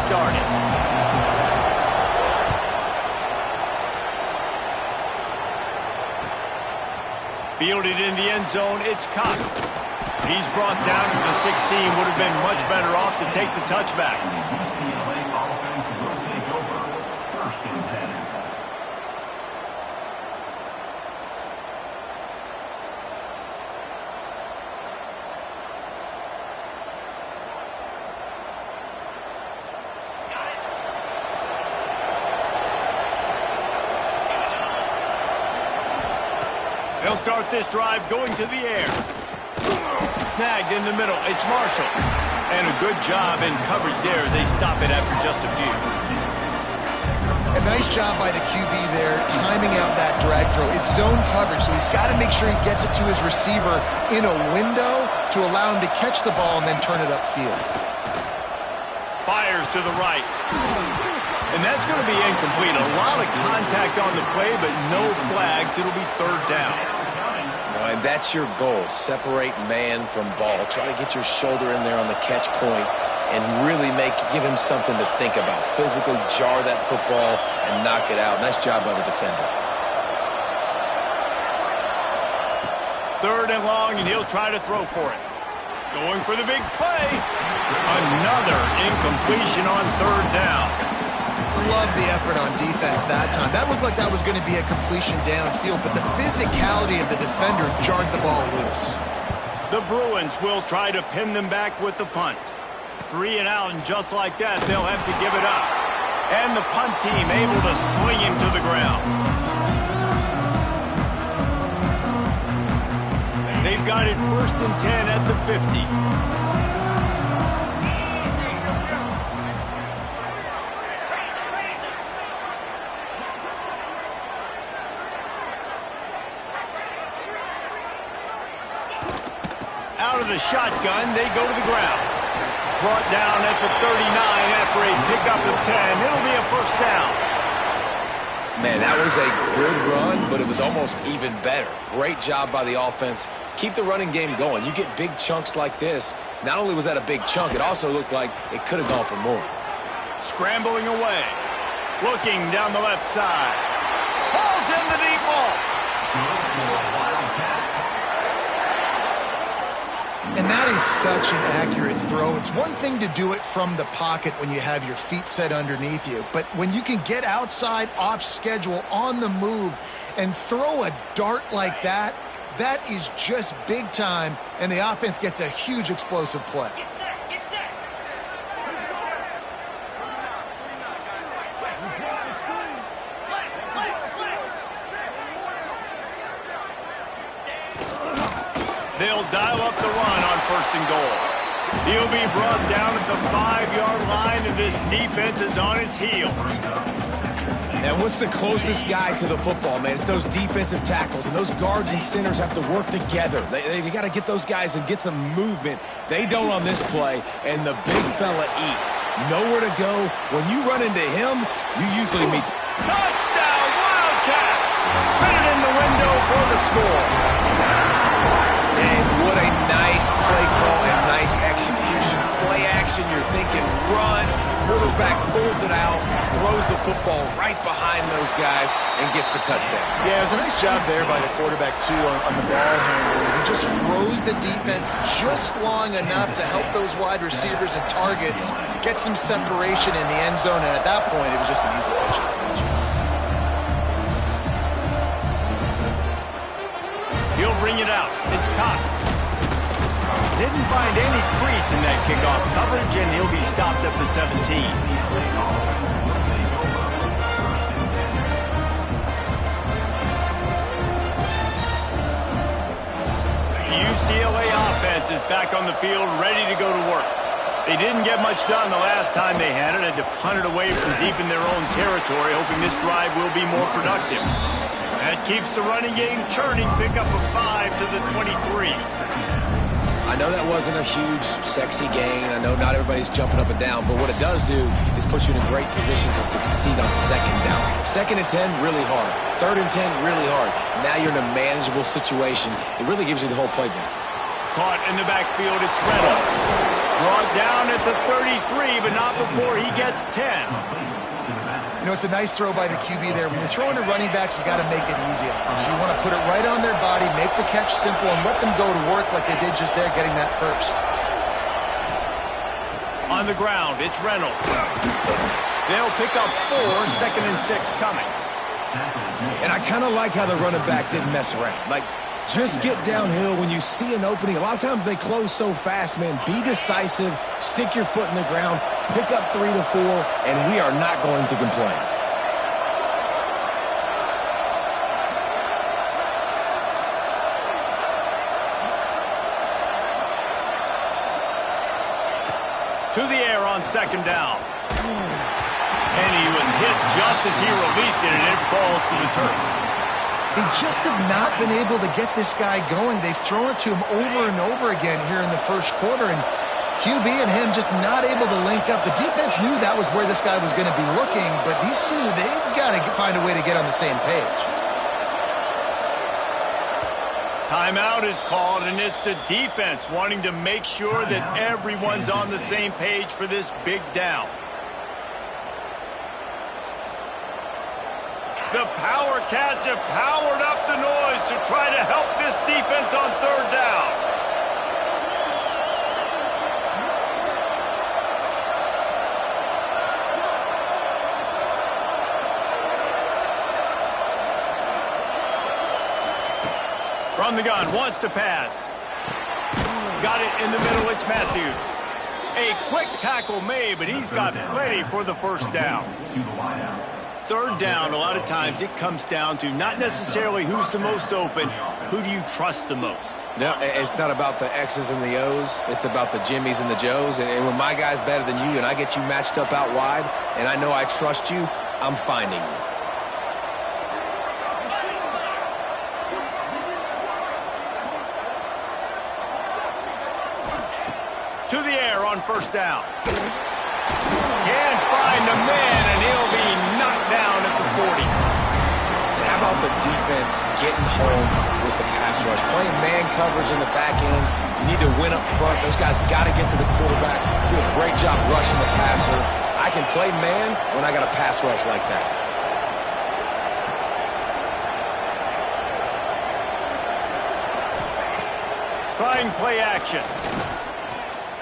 started. Fielded in the end zone, it's Cox. He's brought down to the 16. Would have been much better off to take the touchback. UCLA offense will take over. First and 10. They'll start this drive going to the air. Snagged in the middle. It's Marshall. And a good job in coverage there. They stop it after just a few. A nice job by the QB there, timing out that drag throw. It's zone coverage, so he's got to make sure he gets it to his receiver in a window to allow him to catch the ball and then turn it upfield. Fires to the right. And that's going to be incomplete. A lot of contact on the play, but no flags. It'll be third down. And that's your goal. Separate man from ball. Try to get your shoulder in there on the catch point and really give him something to think about. Physically jar that football and knock it out. Nice job by the defender. Third and long, and he'll try to throw for it. Going for the big play. Another incompletion on third down. Love the effort on defense that time. That looked like that was going to be a completion downfield, but the physicality of the defender jarred the ball loose. The Bruins will try to pin them back with the punt. 3 and out, and just like that, they'll have to give it up. And the punt team able to swing him to the ground. They've got it first and 10 at the 50. Out of the shotgun, they go to the ground. Brought down at the 39 after a pickup of 10. It'll be a first down. Man, that was a good run, but it was almost even better. Great job by the offense. Keep the running game going. You get big chunks like this. Not only was that a big chunk, it also looked like it could have gone for more. Scrambling away. Looking down the left side. Falls in the deep ball. And that is such an accurate throw. It's one thing to do it from the pocket when you have your feet set underneath you, but when you can get outside, off schedule, on the move, and throw a dart like that, that is just big time, and the offense gets a huge explosive play. They'll dial up the run on first and goal. He'll be brought down at the 5-yard line, and this defense is on its heels. And what's the closest guy to the football, man? It's those defensive tackles, and those guards and centers have to work together. They got to get those guys and get some movement. They don't on this play, and the big fella eats. Nowhere to go. When you run into him, you usually meet... Touchdown, Wildcats! Put it in the window for the score. And what a nice play call and nice execution. Play action, you're thinking run. Quarterback pulls it out, throws the football right behind those guys, and gets the touchdown. Yeah, it was a nice job there by the quarterback, too, on the ball handler. He just froze the defense just long enough to help those wide receivers and targets get some separation in the end zone, and at that point, it was just an easy pitch and catch. He'll bring it out. It's Cox. Didn't find any crease in that kickoff coverage, and he'll be stopped at the 17. UCLA offense is back on the field, ready to go to work. They didn't get much done the last time they had it. Had to punt it away from deep in their own territory, hoping this drive will be more productive. That keeps the running game churning. Pick up a 5 to the 23. I know that wasn't a huge, sexy gain. I know not everybody's jumping up and down, but what it does do is put you in a great position to succeed on second down. Second and 10, really hard. Third and 10, really hard. Now you're in a manageable situation. It really gives you the whole playbook. Caught in the backfield, it's Reynolds. Brought down at the 33, but not before he gets 10. You know, it's a nice throw by the QB there. When you're throwing to running backs, you got to make it easy on them. So you want to put it right on their body, make the catch simple, and let them go to work like they did just there, getting that first. On the ground, it's Reynolds. They'll pick up 4, 2nd and 6 coming. And I kind of like how the running back didn't mess around. Like, just get downhill when you see an opening. A lot of times they close so fast, man. Be decisive, stick your foot in the ground, pick up 3 to 4, and we are not going to complain. To the air on 2nd down. And he was hit just as he released it, and it falls to the turf. They just have not been able to get this guy going. They've thrown it to him over and over again here in the first quarter, and QB and him just not able to link up. The defense knew that was where this guy was going to be looking, but these two, they've got to find a way to get on the same page. Timeout is called, and it's the defense wanting to make sure that everyone's on the same page for this big down. The Power Cats have powered up the noise to try to help this defense on 3rd down. From the gun, wants to pass. Got it in the middle, it's Matthews. A quick tackle made, but he's got plenty for the 1st down. 3rd down, a lot of times it comes down to not necessarily who's the most open, who do you trust the most? No, it's not about the X's and the O's. It's about the Jimmys and the Joes. And when my guy's better than you and I get you matched up out wide and I know I trust you, I'm finding you. To the air on 1st down. Can't find the man, and he'll be knocked down at the 40. How about the defense getting home with the pass rush? Playing man coverage in the back end. You need to win up front. Those guys got to get to the quarterback. Do a great job rushing the passer. I can play man when I got a pass rush like that. Trying play action.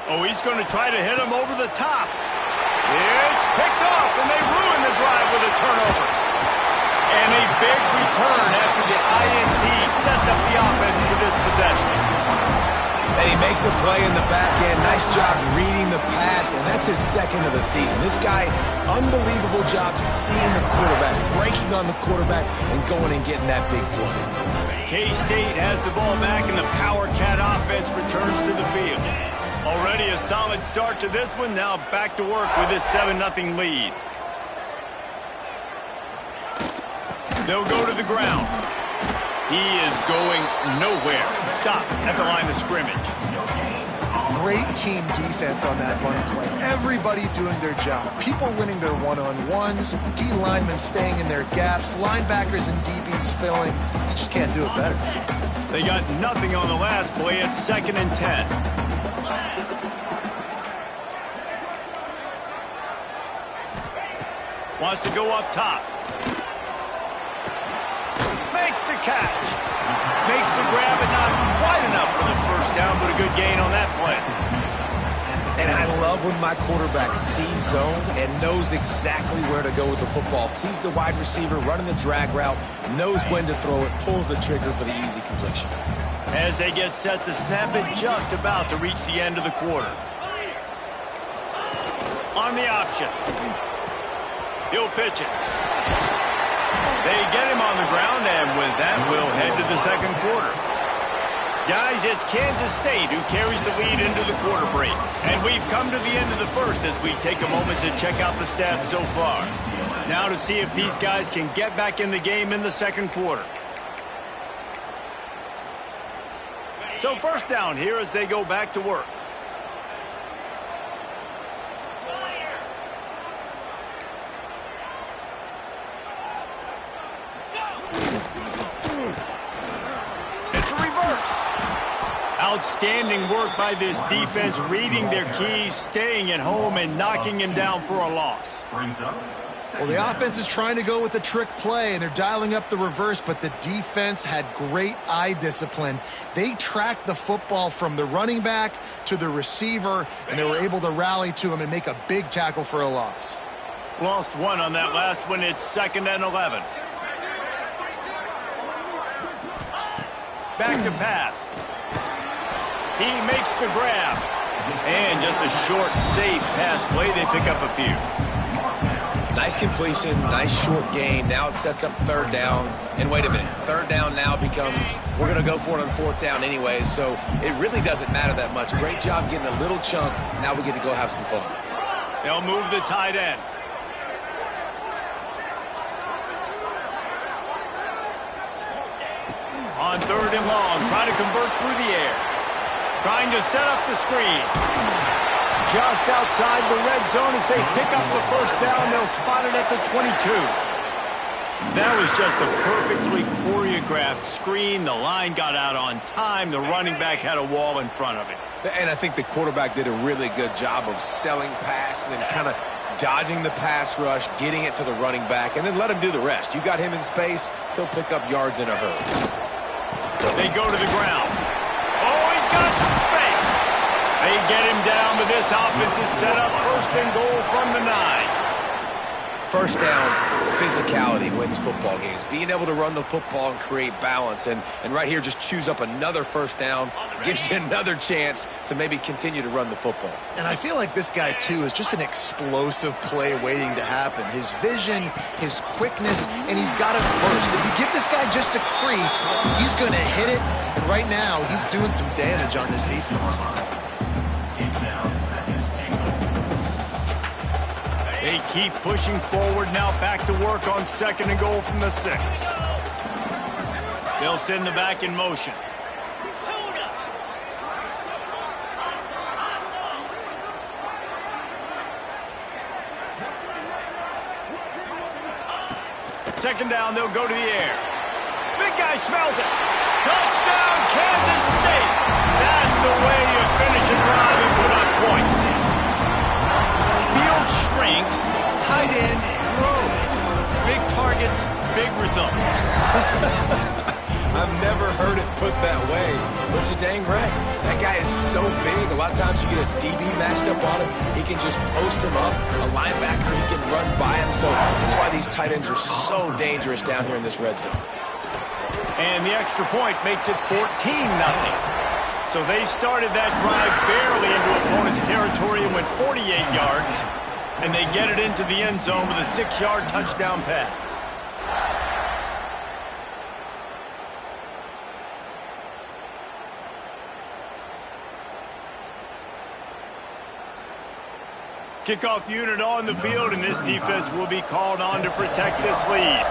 Oh, he's going to try to hit him over the top. It's picked off, and they ruin the drive with a turnover. And a big return after the INT sets up the offense for this possession. And he makes a play in the back end. Nice job reading the pass, and that's his 2nd of the season. This guy, unbelievable job seeing the quarterback, breaking on the quarterback, and going and getting that big play. K-State has the ball back, and the Power Cat offense returns to the field. Already a solid start to this one. Now back to work with this 7-0 lead. They'll go to the ground. He is going nowhere. Stop at the line of scrimmage. Great team defense on that run play. Everybody doing their job. People winning their one-on-ones. D linemen staying in their gaps. Linebackers and DBs filling. You just can't do it better. They got nothing on the last play. It's 2nd and 10. Wants to go up top. Makes the catch. Makes the grab, and not quite enough for the 1st down, but a good gain on that play. And I love when my quarterback sees zone and knows exactly where to go with the football. Sees the wide receiver running the drag route, knows when to throw it, pulls the trigger for the easy completion. As they get set to snap it, just about to reach the end of the quarter. On the option. He'll pitch it. They get him on the ground, and with that, we'll head to the 2nd quarter. Guys, it's Kansas State who carries the lead into the quarter break. And we've come to the end of the 1st as we take a moment to check out the stats so far. Now to see if these guys can get back in the game in the 2nd quarter. So 1st down here as they go back to work. Outstanding work by this defense, reading their keys, staying at home, and knocking him down for a loss. Well, the offense is trying to go with a trick play, and they're dialing up the reverse, but the defense had great eye discipline. They tracked the football from the running back to the receiver, and they were able to rally to him and make a big tackle for a loss. Lost one on that last one. It's 2nd and 11. Back to pass. He makes the grab. And just a short, safe pass play. They pick up a few. Nice completion, nice short gain. Now it sets up 3rd down. And wait a minute, 3rd down now becomes, we're going to go for it on 4th down anyway, so it really doesn't matter that much. Great job getting a little chunk. Now we get to go have some fun. They'll move the tight end. On 3rd and long, trying to convert through the air. Trying to set up the screen. Just outside the red zone as they pick up the 1st down. They'll spot it at the 22. That was just a perfectly choreographed screen. The line got out on time. The running back had a wall in front of it. And I think the quarterback did a really good job of selling pass and then kind of dodging the pass rush, getting it to the running back, and then let him do the rest. You got him in space, he'll pick up yards in a hurry. They go to the ground. Oh, he's got some space. They get him down, but this offense is set up 1st and goal from the 9. 1st down, physicality wins football games. Being able to run the football and create balance. And right here, just choose up another 1st down, gives you another chance to maybe continue to run the football. And I feel like this guy, too, is just an explosive play waiting to happen. His vision, his quickness, and he's got it first. If you give this guy just a crease, he's going to hit it. And right now, he's doing some damage on this defense. They keep pushing forward now, back to work on 2nd and goal from the 6. They'll send the back in motion. Second down, they'll go to the air. Big guy smells it. Touchdown, Kansas State. That's the way you finish a drive and put up points. Field shrinks, tight end grows. Big targets, big results. I've never heard it put that way, but you're dang right. That guy is so big. A lot of times you get a DB matched up on him. He can just post him up. A linebacker, he can run by him. So that's why these tight ends are so dangerous down here in this red zone. And the extra point makes it 14-0. So they started that drive barely into opponent's territory and went 48 yards. And they get it into the end zone with a 6-yard touchdown pass. Kickoff unit on the field, and this defense will be called on to protect this lead.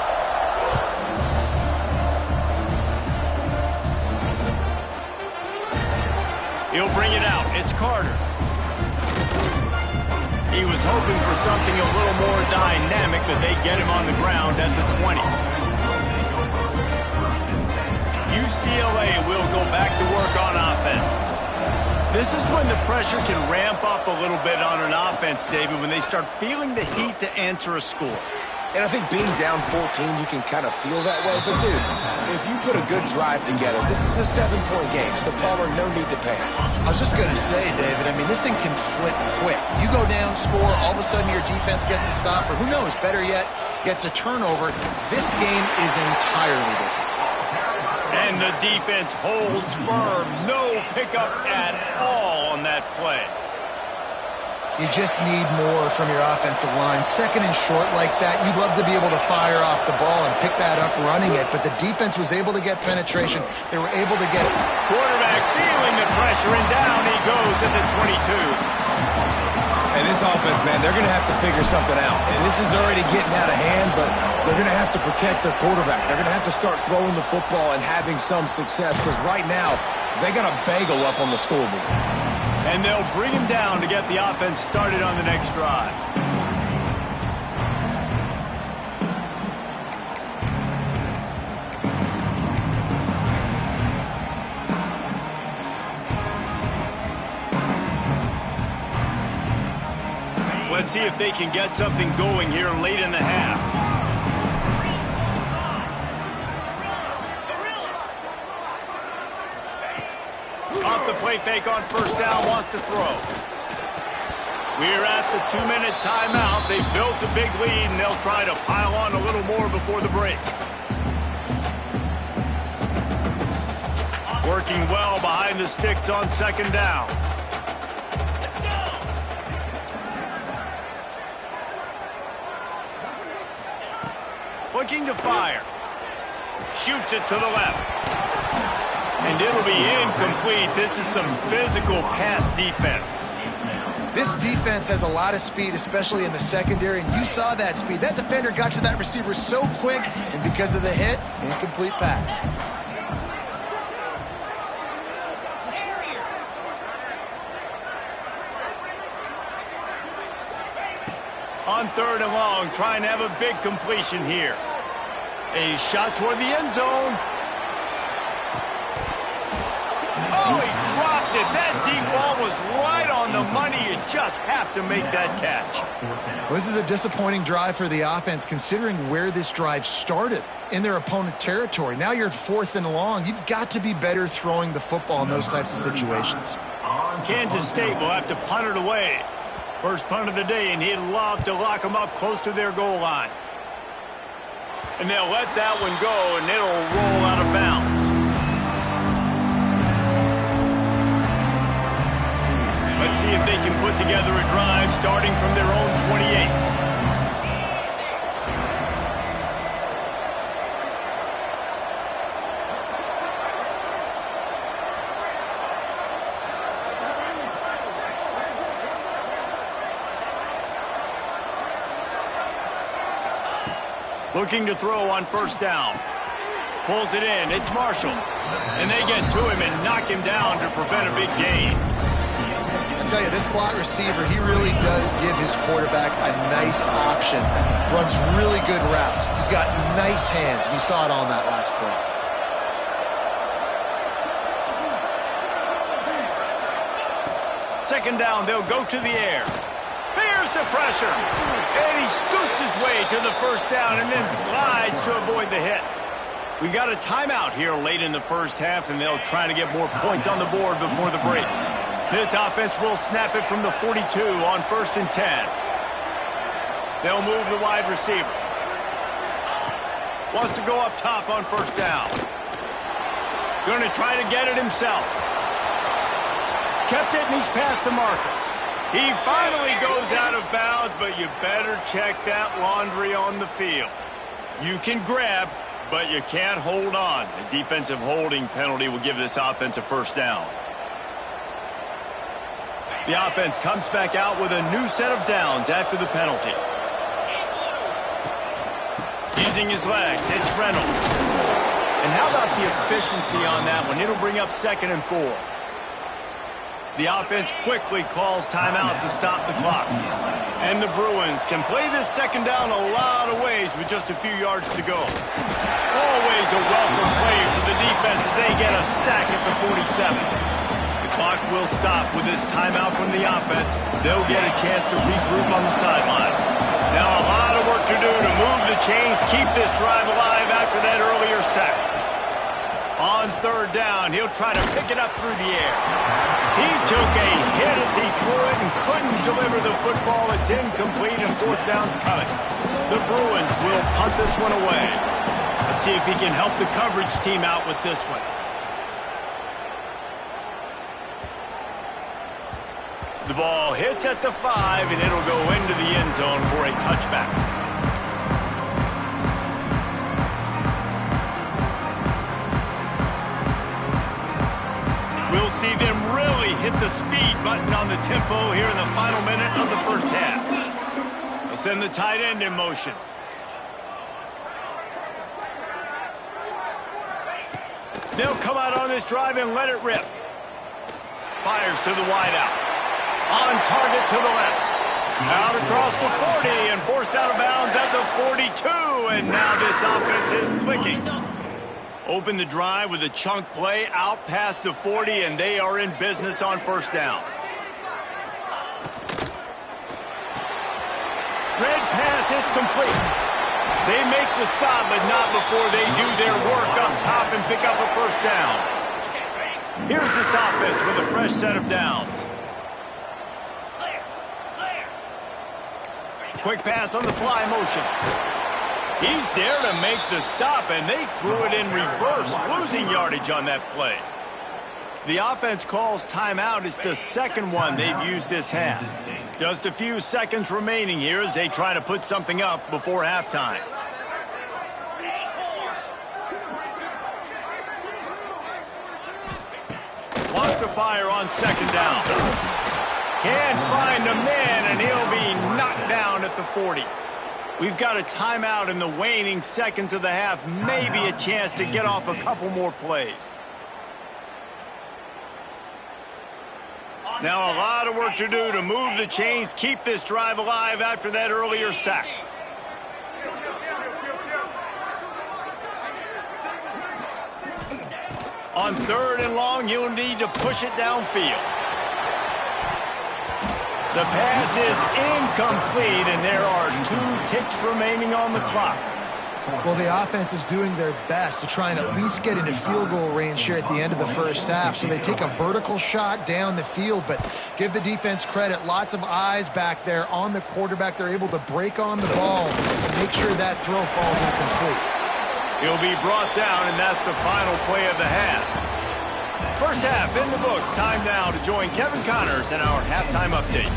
He'll bring it out. It's Carter. He was hoping for something a little more dynamic, but they get him on the ground at the 20. UCLA will go back to work on offense. This is when the pressure can ramp up a little bit on an offense, David, when they start feeling the heat to answer a score. And I think being down 14, you can kind of feel that way. But, dude, if you put a good drive together, this is a 7-point game, so Palmer, no need to panic. I was just going to say, David, I mean, this thing can flip quick. You go down, score, all of a sudden your defense gets a stop, or who knows, better yet, gets a turnover. This game is entirely different. And the defense holds firm. No pickup at all on that play. You just need more from your offensive line. 2nd and short like that, you'd love to be able to fire off the ball and pick that up running it, but the defense was able to get penetration. They were able to get it. Quarterback feeling the pressure, and down he goes at the 22. And this offense, man, they're going to have to figure something out. And this is already getting out of hand, but they're going to have to protect their quarterback. They're going to have to start throwing the football and having some success, because right now they got a bagel up on the scoreboard. And they'll bring him down to get the offense started on the next drive. see if they can get something going here late in the half. Off the play fake on first down, wants to throw. We're at the 2-minute timeout. They've built a big lead, and they'll try to pile on a little more before the break. Working well behind the sticks on second down. Looking to fire. Shoots it to the left. And it'll be incomplete. This is some physical pass defense. This defense has a lot of speed, especially in the secondary, and you saw that speed. That defender got to that receiver so quick, and because of the hit, incomplete pass. On third and long, trying to have a big completion here. A shot toward the end zone. Oh, he dropped it. That deep ball was right on the money. You just have to make that catch. Well, this is a disappointing drive for the offense, considering where this drive started in their opponent territory. Now you're at 4th and long. You've got to be better throwing the football in those types of situations. Kansas State will have to punt it away. First punt of the day, and he'd love to lock them up close to their goal line. And they'll let that one go, and it'll roll out of bounds. Let's see if they can put together a drive starting from their own 28. Looking to throw on first down. Pulls it in. It's Marshall. And they get to him and knock him down to prevent a big gain. I tell you, this slot receiver, he really does give his quarterback a nice option. Runs really good routes. He's got nice hands, and you saw it on that last play. Second down, they'll go to the air. Here's the pressure. And he scoots his way to the first down and then slides to avoid the hit. We got a timeout here late in the first half, and they'll try to get more points on the board before the break. This offense will snap it from the 42 on 1st and 10. They'll move the wide receiver. Wants to go up top on first down. Going to try to get it himself. Kept it, and he's past the marker. He finally goes out of bounds, but you better check that laundry on the field. You can grab, but you can't hold on. A defensive holding penalty will give this offense a first down. The offense comes back out with a new set of downs after the penalty. Using his legs, it's Reynolds. And how about the efficiency on that one? It'll bring up 2nd and 4. The offense quickly calls timeout to stop the clock. And the Bruins can play this second down a lot of ways with just a few yards to go. Always a welcome play for the defense as they get a sack at the 47. The clock will stop with this timeout from the offense. They'll get a chance to regroup on the sideline. Now a lot of work to do to move the chains, keep this drive alive after that earlier sack. On third down, he'll try to pick it up through the air. He took a hit as he threw it and couldn't deliver the football. It's incomplete and 4th down's coming. The Bruins will punt this one away. Let's see if he can help the coverage team out with this one. The ball hits at the 5, and it'll go into the end zone for a touchback. We'll see them really hit the speed button on the tempo here in the final minute of the first half. They'll send the tight end in motion. They'll come out on this drive and let it rip. Fires to the wideout. On target to the left. Out across the 40 and forced out of bounds at the 42. And now this offense is clicking. Open the drive with a chunk play out past the 40, and they are in business on first down. Red pass, it's complete. They make the stop, but not before they do their work up top and pick up a first down. Here's this offense with a fresh set of downs. Quick pass on the fly motion. He's there to make the stop, and they threw it in reverse, losing yardage on that play. The offense calls timeout. It's the second one they've used this half. Just a few seconds remaining here as they try to put something up before halftime. Wants to fire on second down. Can't find a man, and he'll be knocked down at the 40. We've got a timeout in the waning seconds of the half. Maybe a chance to get off a couple more plays. Now a lot of work to do to move the chains, keep this drive alive after that earlier sack. On third and long, you'll need to push it downfield. The pass is incomplete, and there are 2 ticks remaining on the clock. Well, the offense is doing their best to try and at least get into field goal range here at the end of the first half. So they take a vertical shot down the field, but give the defense credit. Lots of eyes back there on the quarterback. They're able to break on the ball and make sure that throw falls incomplete. He'll be brought down, and that's the final play of the half. First half in the books. Time now to join Kevin Connors in our halftime update.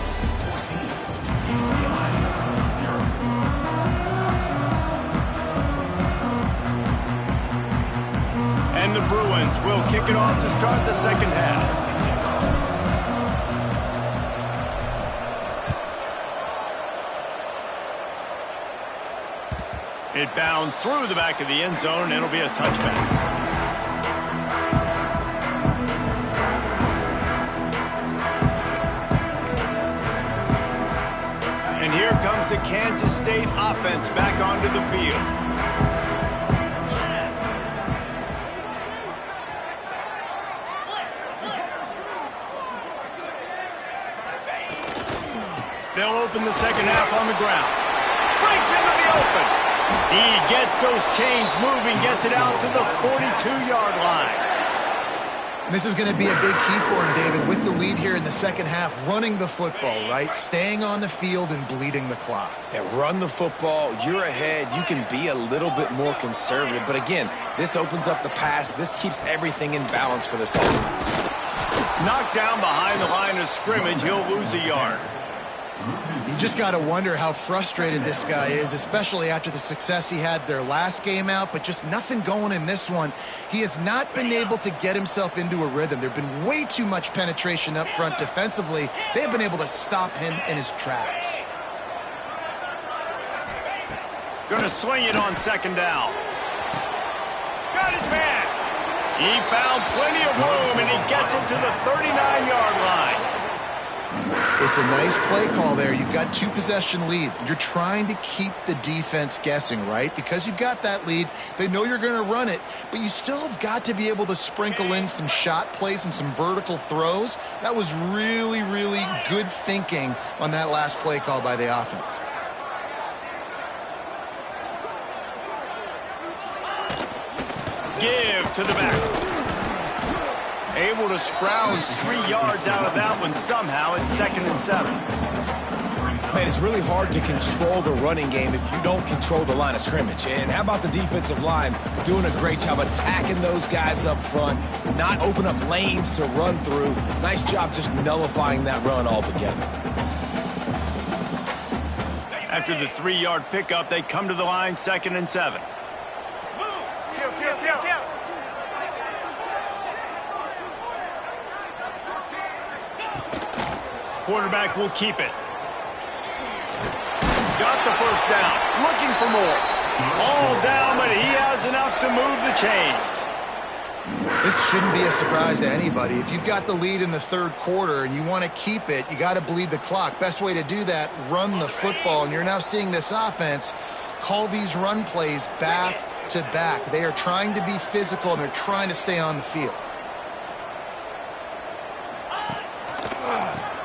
And the Bruins will kick it off to start the second half. It bounds through the back of the end zone, and it'll be a touchback. And here comes the Kansas State offense back onto the field. They'll open the second half on the ground. Breaks into the open. He gets those chains moving, gets it out to the 42-yard line. This is going to be a big key for him, David, with the lead here in the second half, running the football, right? Staying on the field and bleeding the clock. Yeah, run the football. You're ahead. You can be a little bit more conservative. But again, this opens up the pass. This keeps everything in balance for this offense. Knocked down behind the line of scrimmage. He'll lose a yard. You just got to wonder how frustrated this guy is, especially after the success he had their last game out, but just nothing going in this one. He has not been able to get himself into a rhythm. There have been way too much penetration up front defensively. They have been able to stop him in his tracks. Going to swing it on second down. Got his man. He found plenty of room, and he gets it to the 39-yard line. It's a nice play call there. You've got 2-possession lead. You're trying to keep the defense guessing, right? Because you've got that lead, they know you're going to run it, but you still have got to be able to sprinkle in some shot plays and some vertical throws. That was really, really good thinking on that last play call by the offense. Give to the back. Able to scrounge 3 yards out of that one somehow. It's 2nd and 7. Man, it's really hard to control the running game if you don't control the line of scrimmage. And how about the defensive line doing a great job attacking those guys up front, not open up lanes to run through. Nice job just nullifying that run altogether. After the 3-yard pickup, they come to the line, 2nd and 7. Quarterback will keep it. Got the first down. Looking for more. All down, but he has enough to move the chains. This shouldn't be a surprise to anybody. If you've got the lead in the third quarter and you want to keep it, you got to bleed the clock. Best way to do that, run the football. And you're now seeing this offense call these run plays back to back. They are trying to be physical, and they're trying to stay on the field.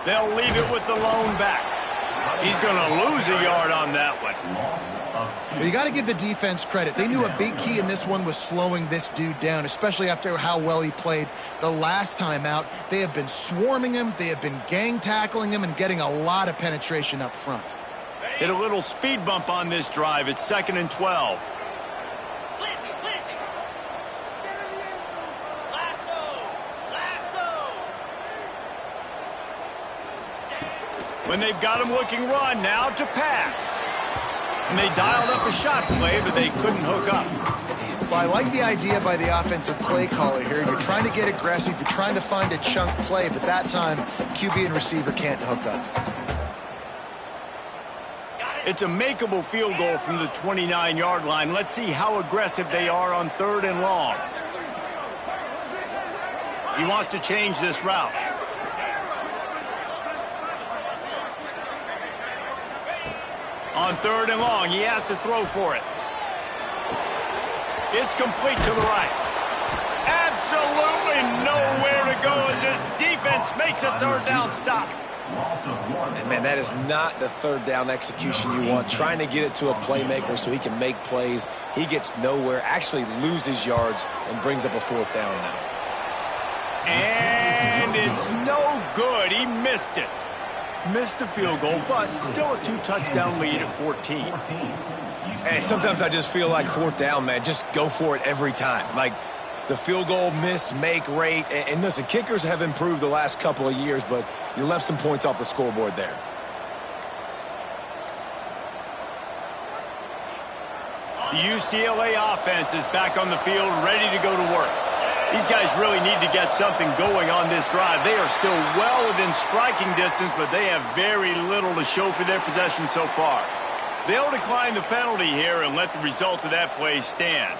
They'll leave it with the lone back. He's going to lose a yard on that one. Well, you got to give the defense credit. They knew a big key in this one was slowing this dude down, especially after how well he played the last time out. They have been swarming him. They have been gang tackling him and getting a lot of penetration up front. Hit a little speed bump on this drive. It's 2nd and 12. When they've got him looking run, now to pass. And they dialed up a shot play, but they couldn't hook up. Well, I like the idea by the offensive play caller here. You're trying to get aggressive. You're trying to find a chunk play, but that time, QB and receiver can't hook up. It's a makeable field goal from the 29-yard line. Let's see how aggressive they are on 3rd and long. He wants to change this route. On 3rd and long, he has to throw for it. It's complete to the right. Absolutely nowhere to go as this defense makes a 3rd down stop. And, man, that is not the 3rd down execution you want. Trying to get it to a playmaker so he can make plays. He gets nowhere, actually loses yards, and brings up a 4th down now. And it's no good. He missed it. Missed the field goal, but still a 2-touchdown lead at 14. Hey, sometimes I just feel like 4th down, man. Just go for it every time. Like the field goal miss-make rate. And listen, kickers have improved the last couple of years, but you left some points off the scoreboard there. The UCLA offense is back on the field, ready to go to work. These guys really need to get something going on this drive. They are still well within striking distance, but they have very little to show for their possession so far. They'll decline the penalty here and let the result of that play stand.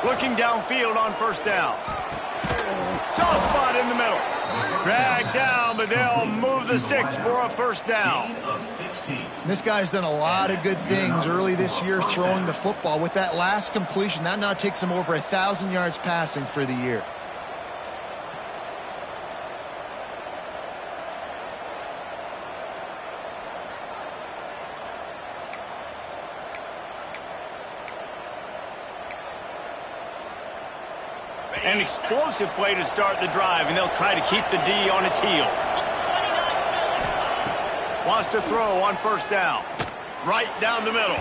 Looking downfield on 1st down. Soft spot in the middle. Dragged down, but they'll move the sticks for a 1st down. This guy's done a lot of good things early this year throwing the football. With that last completion, that now takes him over 1,000 yards passing for the year. An explosive play to start the drive, and they'll try to keep the D on its heels. Wants to throw on 1st down. Right down the middle.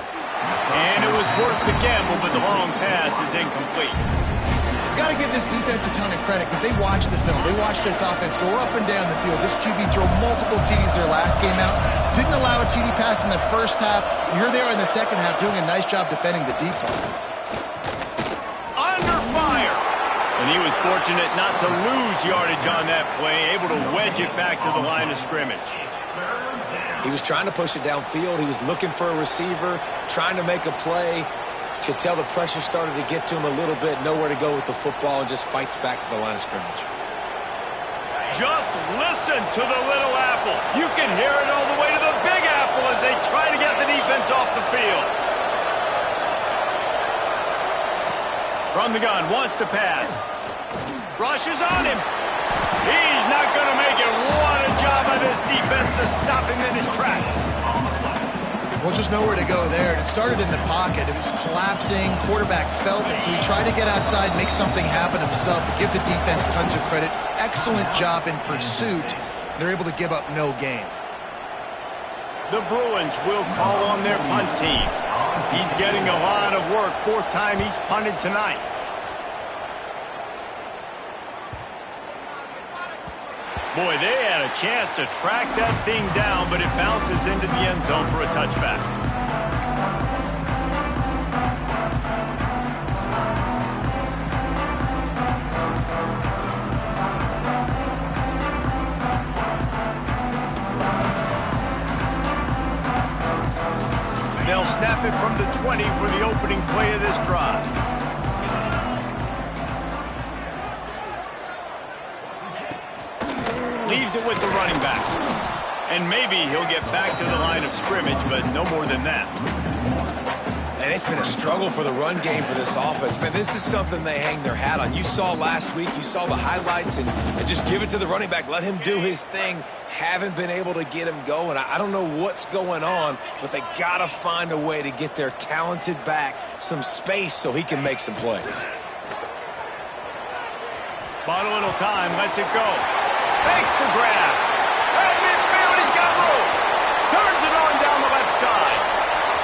And it was worth the gamble, but the long pass is incomplete. Got to give this defense a ton of credit because they watch the film. They watch this offense go up and down the field. This QB throw multiple TDs their last game out. Didn't allow a TD pass in the 1st half. And here they are in the 2nd half doing a nice job defending the deep ball. Under fire. And he was fortunate not to lose yardage on that play, able to wedge it back to the line of scrimmage. He was trying to push it downfield. He was looking for a receiver, trying to make a play. Could tell the pressure started to get to him a little bit. Nowhere to go with the football, and just fights back to the line of scrimmage. Just listen to the little apple. You can hear it all the way to the big apple as they try to get the defense off the field. From the gun, wants to pass. Rushes on him. He's not going to make it. What a job by this defense to stop him in his tracks. Well, just nowhere to go there. And it started in the pocket. It was collapsing. Quarterback felt it, so he tried to get outside, make something happen himself. But give the defense tons of credit. Excellent job in pursuit. They're able to give up no gain. The Bruins will call on their punt team. He's getting a lot of work. 4th time he's punted tonight. Boy, they had a chance to track that thing down, but it bounces into the end zone for a touchback. They'll snap it from the 20 for the opening play of this drive. Leaves it with the running back. And maybe he'll get back to the line of scrimmage, but no more than that. And it's been a struggle for the run game for this offense. Man, this is something they hang their hat on. You saw last week, you saw the highlights, and just give it to the running back. Let him do his thing. Haven't been able to get him going. I don't know what's going on, but they got to find a way to get their talented back some space so he can make some plays. Bought a little time, lets it go. Makes the grab. At midfield, he's got room. Turns it on down the left side.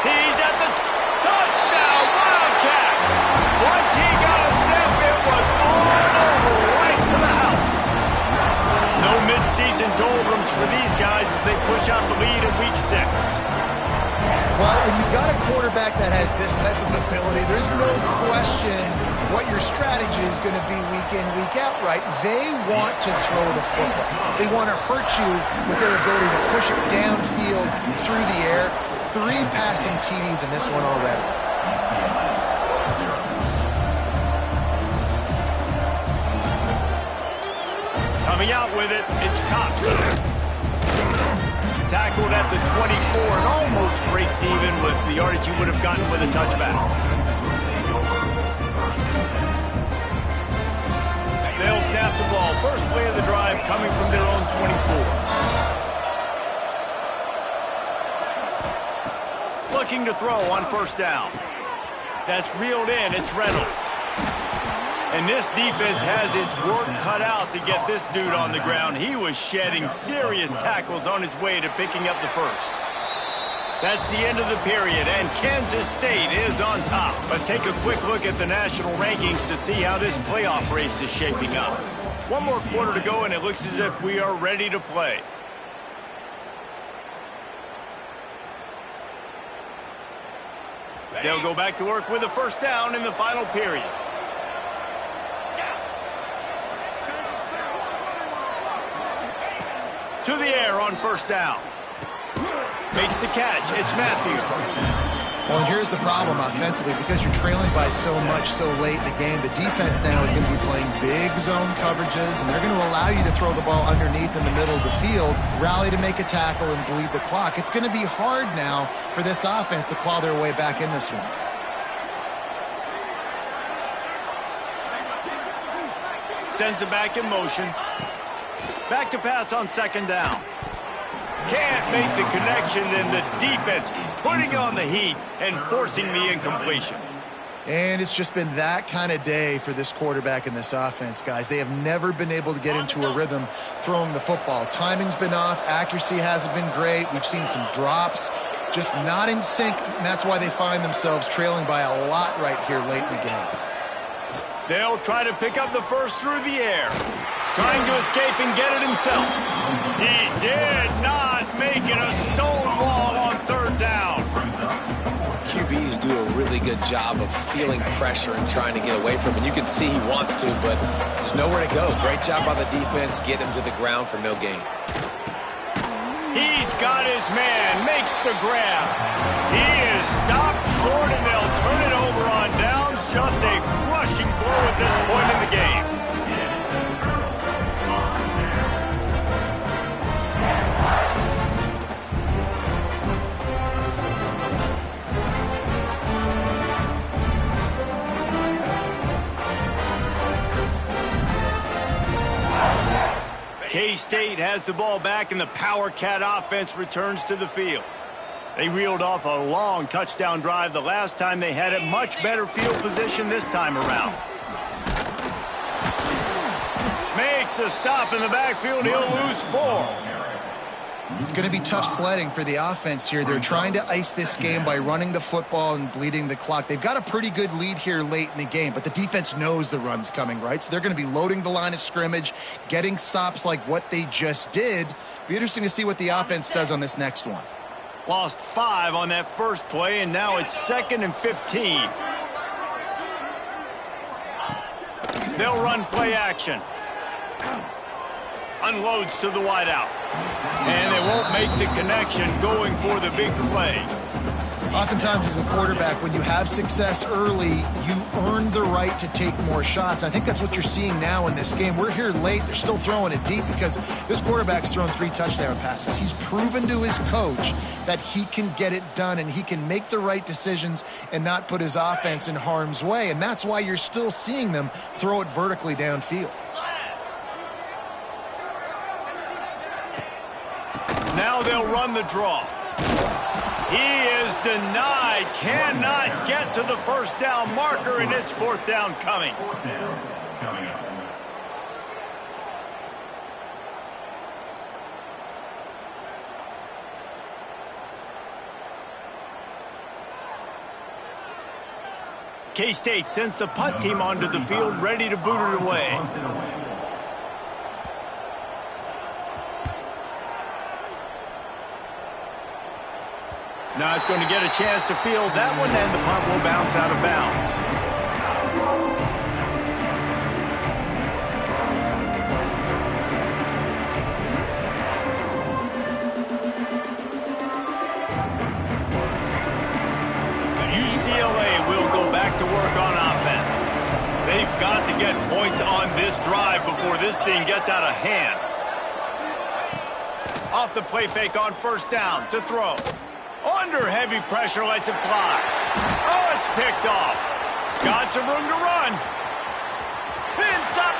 He's at the touchdown, Wildcats. Once he got a step, it was all over, right to the house. No midseason doldrums for these guys as they push out the lead in week 6. Well, when you've got a quarterback that has this type of ability, there's no question what your strategy is going to be week in, week out, right? They want to throw the football. They want to hurt you with their ability to push it downfield through the air. 3 passing TDs in this one already. Coming out with it, it's Cox. Tackled at the 24 and almost breaks even with the yardage you would have gotten with a touchback. They'll snap the ball. First play of the drive coming from their own 24. Looking to throw on first down. That's reeled in. It's Reynolds. And this defense has its work cut out to get this dude on the ground. He was shedding serious tackles on his way to picking up the first. That's the end of the period, and Kansas State is on top. Let's take a quick look at the national rankings to see how this playoff race is shaping up. One more quarter to go, and it looks as if we are ready to play. They'll go back to work with a first down in the final period. To the air on first down. Makes the catch. It's Matthews. Well, here's the problem offensively. Because you're trailing by so much so late in the game, the defense now is going to be playing big zone coverages, and they're going to allow you to throw the ball underneath in the middle of the field, rally to make a tackle, and bleed the clock. It's going to be hard now for this offense to claw their way back in this one. Sends it back in motion. Back to pass on second down. Can't make the connection, and the defense putting on the heat and forcing the incompletion. And it's just been that kind of day for this quarterback and this offense, guys. They have never been able to get into a rhythm throwing the football. Timing's been off. Accuracy hasn't been great. We've seen some drops. Just not in sync, and that's why they find themselves trailing by a lot right here late in the game. They'll try to pick up the first through the air. Trying to escape and get it himself. He did not make it a stone wall on third down. QBs do a really good job of feeling pressure and trying to get away from it. And you can see he wants to, but there's nowhere to go. Great job by the defense. Get him to the ground for no gain. He's got his man. Makes the grab. He is stopped short, and they'll turn it over on downs. Just a crushing blow at this point in the game. K-State has the ball back, and the Power Cat offense returns to the field. They reeled off a long touchdown drive the last time they had it. Much better field position this time around. Makes a stop in the backfield. He'll lose 4. It's going to be tough sledding for the offense here. They're trying to ice this game by running the football and bleeding the clock. They've got a pretty good lead here late in the game, but the defense knows the run's coming, right? So they're going to be loading the line of scrimmage, getting stops like what they just did. Be interesting to see what the offense does on this next one. Lost 5 on that first play, and now it's 2nd and 15. They'll run play action. Unloads to the wideout. And they won't make the connection going for the big play. Oftentimes as a quarterback, when you have success early, you earn the right to take more shots. I think that's what you're seeing now in this game. We're here late. They're still throwing it deep because this quarterback's thrown 3 touchdown passes. He's proven to his coach that he can get it done and he can make the right decisions and not put his offense in harm's way. And that's why you're still seeing them throw it vertically downfield. Now they'll run the draw. He is denied, cannot get to the first down marker, and it's 4th down coming. 4th down coming up. K-State sends the punt team onto the field, ready to boot it away. Not going to get a chance to field that one, and the punt will bounce out of bounds. UCLA will go back to work on offense. They've got to get points on this drive before this thing gets out of hand. Off the play fake on 1st down to throw. Under heavy pressure, lets it fly. Oh, it's picked off. Got some room to run. Inside.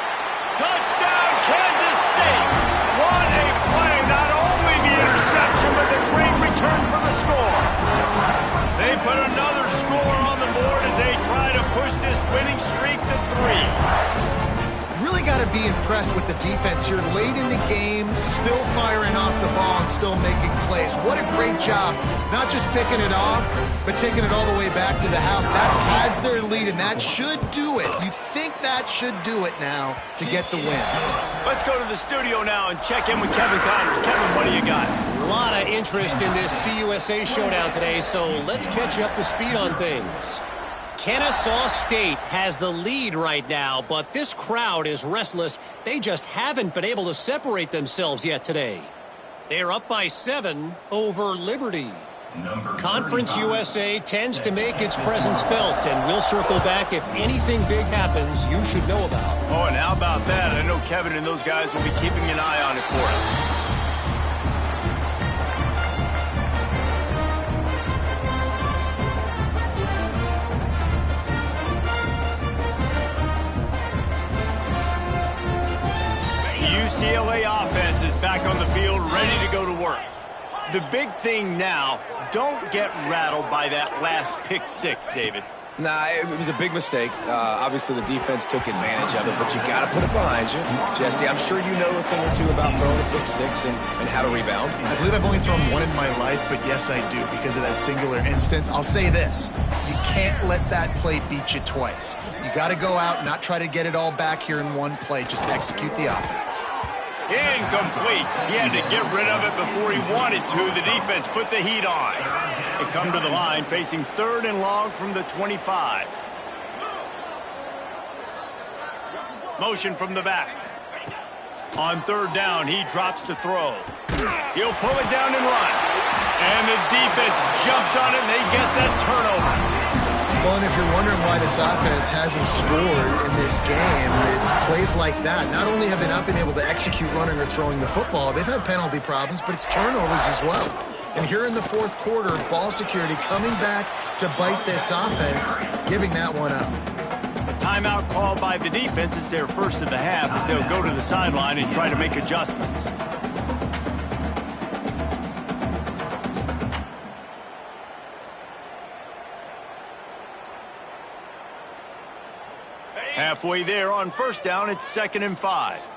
Touchdown, Kansas State. What a play. Not only the interception, but the great return for the score. They put another score on the board as they try to push this winning streak to 3. Really got to be impressed with the defense here late in the game, still firing off the ball and still making plays. What a great job, not just picking it off, but taking it all the way back to the house. That pads their lead, and that should do it. You think that should do it now to get the win. Let's go to the studio now and check in with Kevin Connors. Kevin, what do you got? A lot of interest in this CUSA showdown today, so let's catch you up to speed on things. Kennesaw State has the lead right now, but this crowd is restless. They just haven't been able to separate themselves yet today. They're up by 7 over Liberty. Conference USA tends to make its presence felt, and we'll circle back if anything big happens you should know about. Oh, and how about that? I know Kevin and those guys will be keeping an eye on it for us. UCLA offense is back on the field, ready to go to work. The big thing now, don't get rattled by that last pick 6, David. Nah, it was a big mistake. Obviously, the defense took advantage of it, but you got to put it behind you. Jesse, I'm sure you know a thing or two about throwing a pick 6 and how to rebound. I believe I've only thrown 1 in my life, but yes, I do because of that singular instance. I'll say this. You can't let that play beat you twice. You got to go out and not try to get it all back here in one play. Just execute the offense. Incomplete. He had to get rid of it before he wanted to. The defense put the heat on. They come to the line facing 3rd and long from the 25. Motion from the back. On 3rd down, he drops to throw. He'll pull it down and run. And the defense jumps on it, and they get that turnover. Well, and if you're wondering why this offense hasn't scored in this game, it's plays like that. Not only have they not been able to execute running or throwing the football, they've had penalty problems, but it's turnovers as well. And here in the 4th quarter, ball security coming back to bite this offense, giving that one up. Timeout called by the defense. It's their first of the half as they'll go to the sideline and try to make adjustments. Halfway there on 1st down, it's 2nd and 5.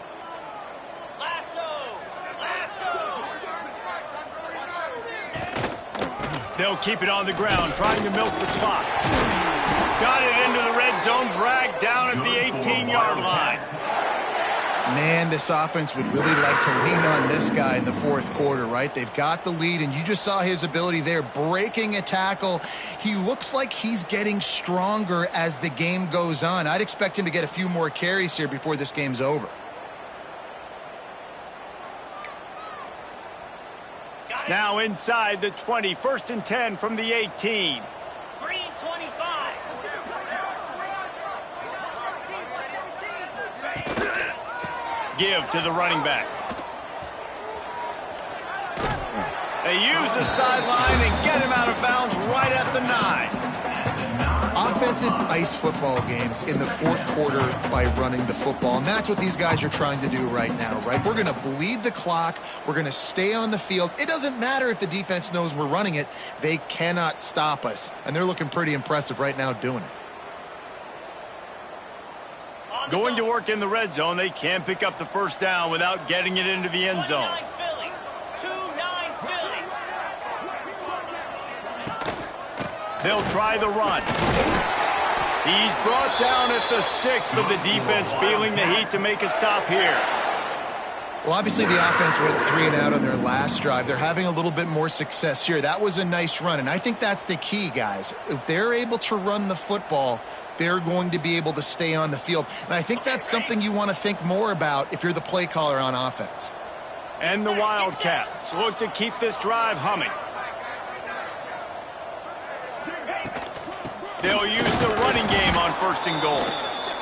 They'll keep it on the ground, trying to milk the clock. Got it into the red zone, dragged down at the 18-yard line. Man, this offense would really like to lean on this guy in the 4th quarter, right? They've got the lead, and you just saw his ability there, breaking a tackle. He looks like he's getting stronger as the game goes on. I'd expect him to get a few more carries here before this game's over. Now inside the 20, 1st and 10 from the 18. Green 25. Give to the running back. They use the sideline and get him out of bounds right at the 9. Offenses ice football games in the fourth quarter by running the football, and that's what these guys are trying to do right now, right? We're going to bleed the clock. We're going to stay on the field. It doesn't matter if the defense knows we're running it. They cannot stop us, and they're looking pretty impressive right now doing it. Going to work in the red zone. They can't pick up the first down without getting it into the end zone. 29 Philly. 2-9 Philly. They'll try the run. He's brought down at the 6, but the defense feeling the heat to make a stop here. Well, obviously the offense went 3 and out on their last drive. They're having a little bit more success here. That was a nice run, and I think that's the key, guys. If they're able to run the football, they're going to be able to stay on the field. And I think that's something you want to think more about if you're the play caller on offense. And the Wildcats look to keep this drive humming. They'll use the running game on 1st and goal.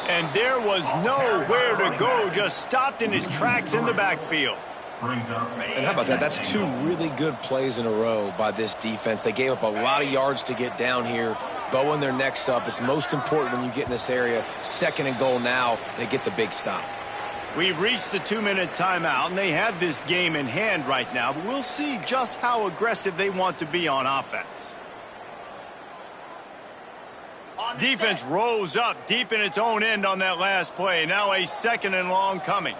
And there was nowhere to go, just stopped in his tracks in the backfield. Brings up. And how about that? That's 2 really good plays in a row by this defense. They gave up a lot of yards to get down here, bowing their necks up. It's most important when you get in this area. 2nd and goal now, they get the big stop. We've reached the 2-minute timeout, and they have this game in hand right now, but we'll see just how aggressive they want to be on offense. Defense rose up deep in its own end on that last play. Now a 2nd and long coming.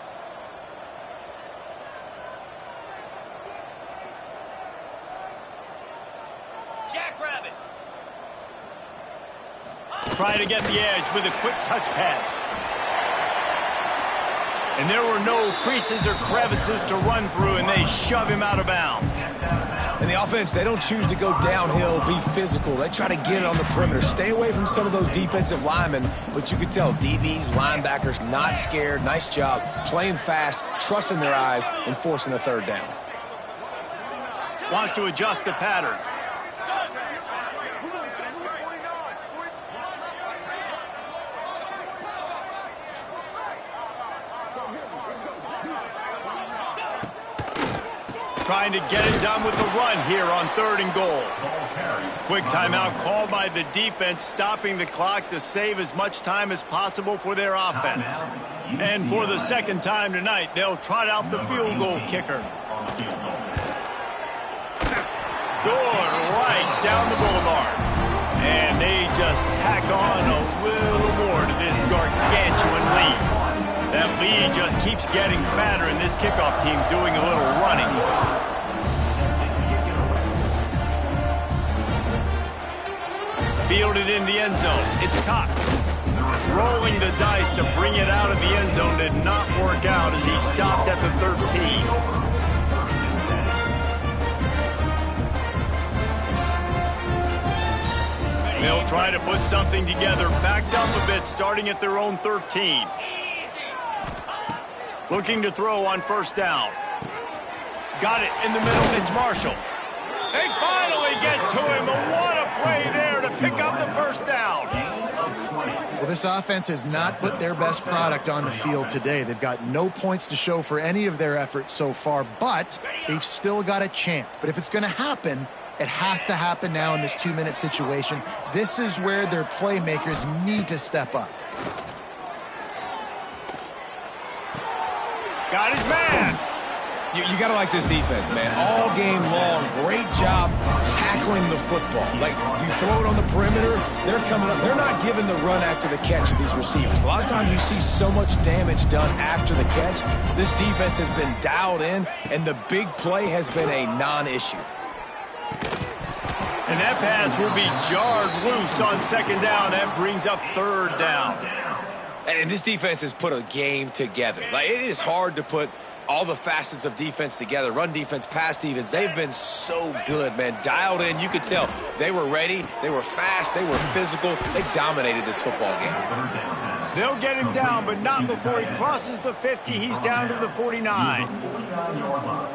Jackrabbit. Try to get the edge with a quick touch pass. And there were no creases or crevices to run through, and they shove him out of bounds. And the offense, they don't choose to go downhill, be physical. They try to get it on the perimeter. Stay away from some of those defensive linemen, but you could tell DBs, linebackers, not scared. Nice job playing fast, trusting their eyes, and forcing a 3rd down. Wants to adjust the pattern. Trying to get it done with the run here on 3rd and goal. Quick timeout called by the defense, stopping the clock to save as much time as possible for their offense. And for the 2nd time tonight, they'll trot out the field goal kicker. Going right down the boulevard. And they just tack on a little more to this gargantuan lead. That lead just keeps getting fatter, and this kickoff team's doing a little running. Fielded in the end zone. It's caught. Rolling the dice to bring it out of the end zone did not work out as he stopped at the 13. They'll try to put something together, backed up a bit, starting at their own 13. Looking to throw on 1st down. Got it in the middle. It's Marshall. They finally get to him. And what a play there to pick up the 1st down. Well, this offense has not put their best product on the field today. They've got no points to show for any of their efforts so far, but they've still got a chance. But if it's going to happen, it has to happen now in this 2-minute situation. This is where their playmakers need to step up. Got his man. You got to like this defense, man. All game long, great job tackling the football. Like, you throw it on the perimeter, they're coming up. They're not giving the run after the catch to these receivers. A lot of times you see so much damage done after the catch. This defense has been dialed in, and the big play has been a non-issue. And that pass will be jarred loose on 2nd down. That brings up 3rd down. And this defense has put a game together. Like, it is hard to put all the facets of defense together. Run defense, pass defense. They've been so good, man. Dialed in. You could tell they were ready. They were fast. They were physical. They dominated this football game. They'll get him down, but not before he crosses the 50. He's down to the 49.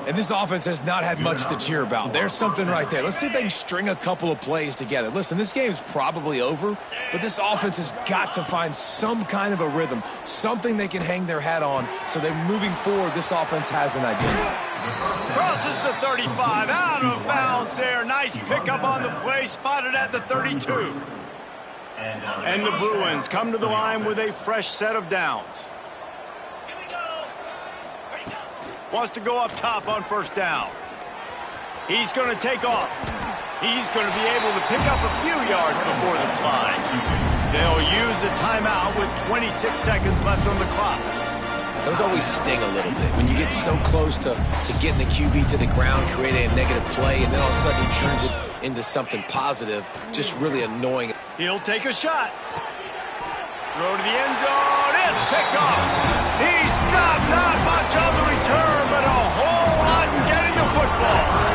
And this offense has not had much to cheer about. There's something right there. Let's see if they can string a couple of plays together. Listen, this game's probably over, but this offense has got to find some kind of a rhythm, something they can hang their hat on, so that moving forward, this offense has an identity. Crosses the 35, out of bounds there. Nice pickup on the play, spotted at the 32. And the Bruins come to the line with a fresh set of downs. Here we go. Ready, go. Wants to go up top on first down. He's going to take off. He's going to be able to pick up a few yards before the slide. They'll use a timeout with 26 seconds left on the clock. Those always sting a little bit when you get so close to getting the QB to the ground, creating a negative play, and then all of a sudden he turns it into something positive. Just really annoying. He'll take a shot. Throw to the end zone. It's picked off. He stopped. Not much on the return, but a whole lot in getting the football.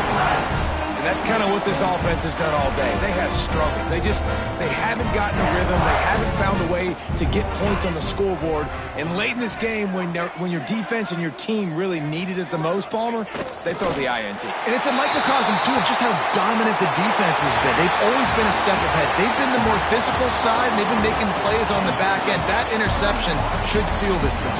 And that's kind of what this offense has done all day. They have struggled. They haven't gotten a rhythm. They haven't found a way to get points on the scoreboard. And late in this game, when your defense and your team really needed it the most, Palmer, they throw the INT. And it's a microcosm, too, of just how dominant the defense has been. They've always been a step ahead. They've been the more physical side, and they've been making plays on the back end. That interception should seal this thing.